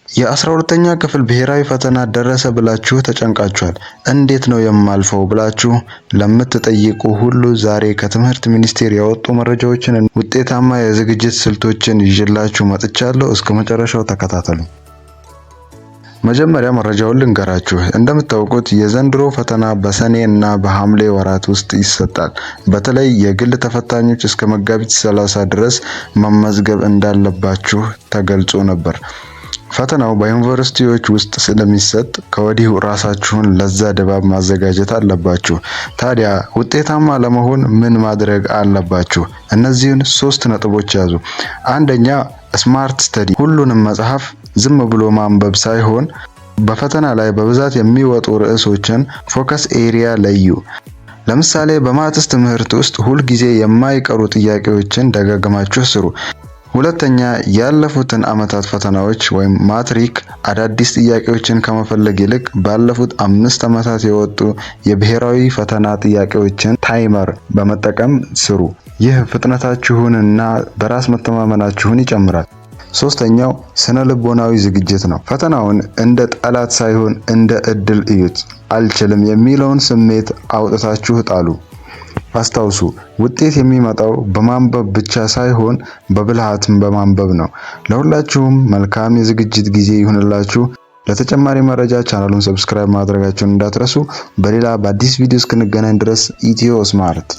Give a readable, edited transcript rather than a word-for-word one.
የ12ኛ ክፍል ብሔራዊ ፈተና ደረሰ ብላችሁ ተጨንቃችኋል። እንዴት ነው የማልፈው ብላችሁ ለምትጠይቁ ሁሉ ዛሬ ከትምህርት ሚኒስቴር ያወጡ መረጃዎችን ውጤታማ የዝግጅት ስልቶችን ይዤላችሁ መጥቻለሁ። እስከ መጨረሻው ተከታተሉ። መጀመሪያ መረጃውን ልንገራችሁ። እንደምታውቁት የዘንድሮ ፈተና በሰኔ እና በሐምሌ ወራት ውስጥ ይሰጣል። በተለይ የግል ተፈታኞች እስከ መጋቢት 30 ድረስ መመዝገብ እንዳለባችሁ ተገልጾ ነበር። ፈተናው በዩኒቨርሲቲዎች ውስጥ ስለሚሰጥ ከወዲሁ ራሳችሁን ለዛ ድባብ ማዘጋጀት አለባችሁ። ታዲያ ውጤታማ ለመሆን ምን ማድረግ አለባችሁ? እነዚህን 3 ነጥቦች ያዙ። አንደኛ፣ ስማርት ስተዲ። ሁሉንም መጽሐፍ ዝም ብሎ ማንበብ ሳይሆን በፈተና ላይ በብዛት የሚወጡ ርዕሶችን ፎከስ ኤሪያ ለዩ። ለምሳሌ በማትስ ትምህርት ውስጥ ሁል ጊዜ የማይቀሩ ጥያቄዎችን ደጋግማችሁ ስሩ። ሁለተኛ፣ ያለፉትን ዓመታት ፈተናዎች ወይም ማትሪክ አዳዲስ ጥያቄዎችን ከመፈለግ ይልቅ ባለፉት 5 ዓመታት የወጡ የብሔራዊ ፈተና ጥያቄዎችን ታይመር በመጠቀም ስሩ። ይህ ፍጥነታችሁንና በራስ መተማመናችሁን ይጨምራል። ሶስተኛው፣ ስነ ልቦናዊ ዝግጅት ነው። ፈተናውን እንደ ጠላት ሳይሆን እንደ እድል እዩት። አልችልም የሚለውን ስሜት አውጥታችሁ ጣሉ። አስታውሱ፣ ውጤት የሚመጣው በማንበብ ብቻ ሳይሆን በብልሃትም በማንበብ ነው። ለሁላችሁም መልካም የዝግጅት ጊዜ ይሁንላችሁ። ለተጨማሪ መረጃ ቻናሉን ሰብስክራይብ ማድረጋችሁን እንዳትረሱ። በሌላ በአዲስ ቪዲዮ እስክንገናኝ ድረስ ኢትዮ ስማርት